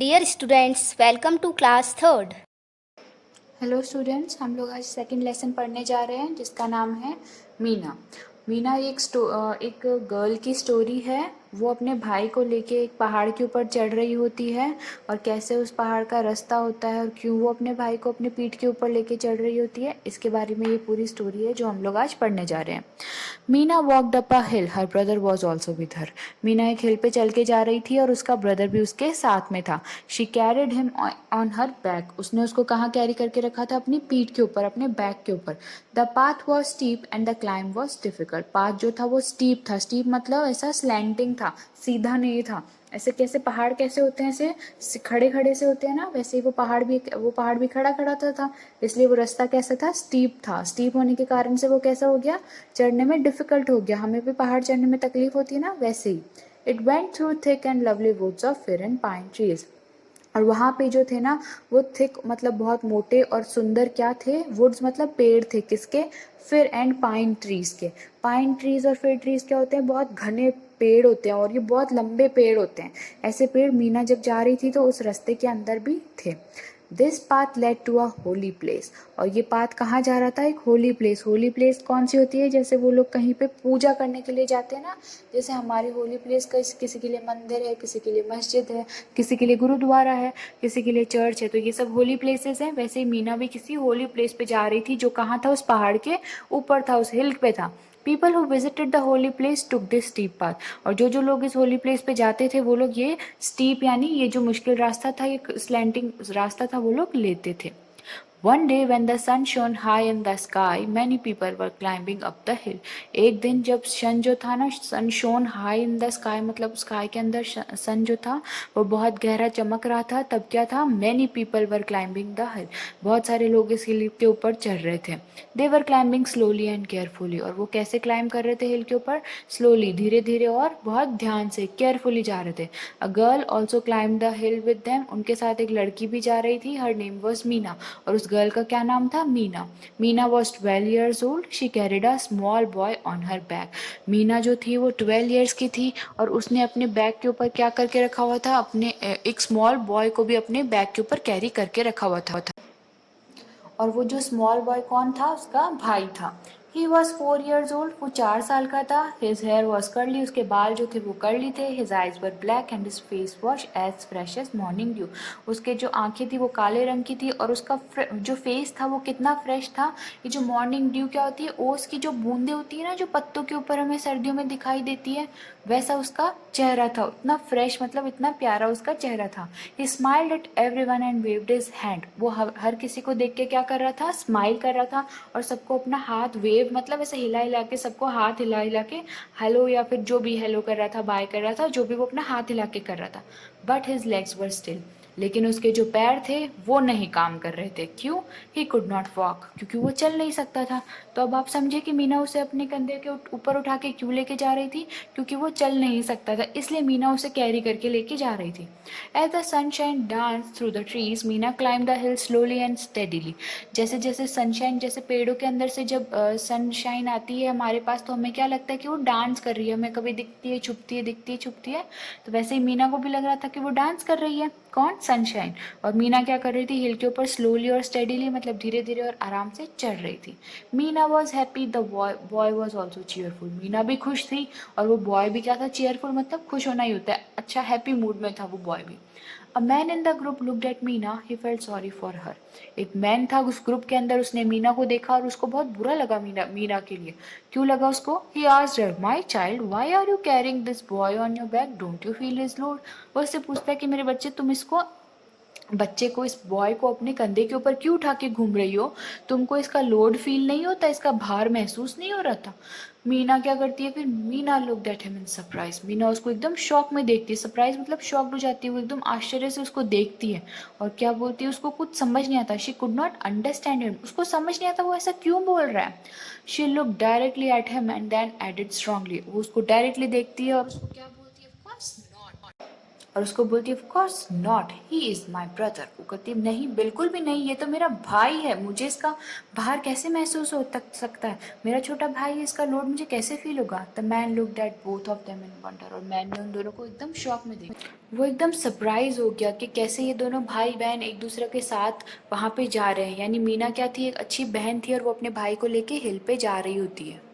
Dear students, welcome to class third. Hello students, हम लोग आज सेकंड लेसन पढ़ने जा रहे हैं जिसका नाम है मीना। मीना एक गर्ल की स्टोरी है। वो अपने भाई को लेके एक पहाड़ के ऊपर चढ़ रही होती है और कैसे उस पहाड़ का रास्ता होता है और क्यों वो अपने भाई को अपने पीठ के ऊपर लेके चढ़ रही होती है, इसके बारे में ये पूरी स्टोरी है जो हम लोग आज पढ़ने जा रहे हैं। Meena walked up a hill, her brother was also with her. Meena एक हिल पे चल के जा रही थी और उसका ब्रदर भी उसके साथ में था। She carried him on her back, उसने उसको कहाँ कैरी करके रखा था? अपनी पीठ के ऊपर, अपने बैक के ऊपर। The path was steep and the climb was difficult. Path जो था वो स्टीप था। स्टीप मतलब ऐसा स्लैंटिंग था, सीधा नहीं था। ऐसे कैसे पहाड़ कैसे होते हैं, ऐसे खड़े खड़े से होते हैं ना, वैसे ही वो पहाड़ भी खड़ा खड़ा था। इसलिए वो रास्ता कैसा था? स्टीप था। स्टीप होने के कारण से वो कैसा हो गया? चढ़ने में डिफिकल्ट हो गया। हमें भी पहाड़ चढ़ने में तकलीफ होती है ना, वैसे ही। It went through thick and lovely woods of fir and pine trees. और वहाँ पे जो थे ना, वो थिक मतलब बहुत मोटे और सुंदर क्या थे? वुड्स मतलब पेड़ थे। किसके? फिर एंड पाइन ट्रीज के। पाइन ट्रीज और फिर ट्रीज क्या होते हैं? बहुत घने पेड़ होते हैं और ये बहुत लंबे पेड़ होते हैं। ऐसे पेड़ मीना जब जा रही थी तो उस रास्ते के अंदर भी थे। This path led to a holy place. और ये पाथ कहाँ जा रहा था? एक होली प्लेस। होली प्लेस कौन सी होती है? जैसे वो लोग कहीं पे पूजा करने के लिए जाते हैं ना, जैसे हमारी होली प्लेस किसी के लिए मंदिर है, किसी के लिए मस्जिद है, किसी के लिए गुरुद्वारा है, किसी के लिए चर्च है, तो ये सब होली प्लेसेस हैं। वैसे ही मीना भी किसी होली प्लेस पे जा रही थी जो कहाँ था? उस पहाड़ के ऊपर था, उस हिल पे था। People who visited the holy place took this steep path. और जो लोग इस होली प्लेस पे जाते थे वो लोग ये स्टीप यानी ये जो मुश्किल रास्ता था, ये स्लैंटिंग रास्ता था, वो लोग लेते थे। One day when the sun shone high in the sky, many people were climbing up the hill. एक दिन जब सन जो था ना, sun shone high in the sky मतलब स्काई के अंदर सन जो था वो बहुत गहरा चमक रहा था, तब क्या था? Many people were climbing the hill. बहुत सारे लोग इस हिल के ऊपर चढ़ रहे थे। They were climbing slowly and carefully. और वो कैसे क्लाइंब कर रहे थे हिल के ऊपर? स्लोली, धीरे धीरे और बहुत ध्यान से, केयरफुली जा रहे थे। A girl also climb the hill with them. उनके साथ एक लड़की भी जा रही थी। Her name was Meena. और उस गर्ल का क्या नाम था? Meena. Meena was 12 years old. She carried a small boy on her back. Meena जो थी वो 12 years की थी और उसने अपने बैग के ऊपर क्या करके रखा हुआ था? अपने एक स्मॉल बॉय को भी अपने बैग के ऊपर कैरी करके रखा हुआ था। और वो जो स्मॉल बॉय कौन था? उसका भाई था। He was 4 years old. वो 4 साल का था। His hair was curly. उसके बाल जो थे वो कर्ली थे। His eyes were black and his face was as fresh as morning dew. उसके जो आंखें थी वो काले रंग की थी और उसका जो फेस था वो कितना फ्रेश था? ये जो मॉर्निंग ड्यू क्या होती है? ओस की जो बूंदे होती है ना, जो पत्तों के ऊपर हमें सर्दियों में दिखाई देती है, वैसा उसका चेहरा था। इतना फ्रेश मतलब इतना प्यारा उसका चेहरा था। ही smiled at everyone and waived his hand. वो हर किसी को देख के क्या कर रहा था? स्माइल कर रहा था और सबको अपना हाथ वेव मतलब ऐसे हिला हिला के, सबको हाथ हिला हिला के हेलो या फिर जो भी हेलो कर रहा था, बाय कर रहा था, जो भी वो अपना हाथ हिला के कर रहा था। But his legs were still. लेकिन उसके जो पैर थे वो नहीं काम कर रहे थे। क्यों? He could not walk. क्योंकि वो चल नहीं सकता था। तो अब आप समझे कि मीना उसे अपने कंधे के ऊपर उठा के क्यों लेके जा रही थी? क्योंकि वो चल नहीं सकता था, इसलिए मीना उसे कैरी करके लेके जा रही थी। As the sunshine dance through the trees, Meena climb the hill slowly and steadily. जैसे जैसे सनशाइन, जैसे पेड़ों के अंदर से जब सनशाइन आती है हमारे पास, तो हमें क्या लगता है कि वो डांस कर रही है। हमें कभी दिखती है छुपती है, दिखती है छुपती है। तो वैसे ही मीना को भी लग रहा था कि वो डांस कर रही है। कौन? सनशाइन. और मीना क्या कर रही थी? हिल के ऊपर स्लोली और स्टेडीली मतलब धीरे धीरे और आराम से चढ़ रही थी। Meena was happy. The boy was also cheerful. Meena भी खुश थी और वो बॉय भी क्या था? चीयरफुल मतलब खुश होना ही होता है, अच्छा हैप्पी मूड में था वो बॉय भी. A man in the group looked at Meena. He felt sorry for her. एक मैन था उस ग्रुप के अंदर, उसने मीना को देखा और उसको बहुत बुरा लगा मीना के लिए. क्यों लगा उसको? He asked her, my child, why are you carrying this boy on your back? Don't you feel his load? वो उससे पूछता है कि मेरे बच्चे को, इस बॉय को अपने कंधे के ऊपर क्यों उठा के घूम रही हो? तुमको इसका लोड फील नहीं होता? इसका भार महसूस नहीं हो रहा था? मीना क्या करती है फिर? Meena looked at him in surprise. Meena उसको एकदम शॉक में देखती है. सरप्राइज मतलब शॉक्ड हो जाती है, वो एकदम आश्चर्य से उसको देखती है. और क्या बोलती है? उसको कुछ समझ नहीं आता. She could not understand him. उसको समझ नहीं आता वो ऐसा क्यों बोल रहा है. She look directly at him and then added strongly. वो उसको डायरेक्टली देखती है और उसको क्या बोलती है? Of course not. और उसको बोलती है of course not, he is my brother. वो कहती है नहीं बिल्कुल भी नहीं, ये तो मेरा भाई है, मुझे इसका भार कैसे महसूस हो तक सकता है, मेरा छोटा भाई है, इसका लोड मुझे कैसे फील होगा। The man looked at both of them in wonder, और मैन ने उन दोनों को एकदम शॉक में देखा। वो एकदम सरप्राइज हो गया कि कैसे ये दोनों भाई बहन एक दूसरे के साथ वहाँ पे जा रहे हैं। यानी मीना क्या थी, एक अच्छी बहन थी और वो अपने भाई को लेके हिल पे जा रही होती है।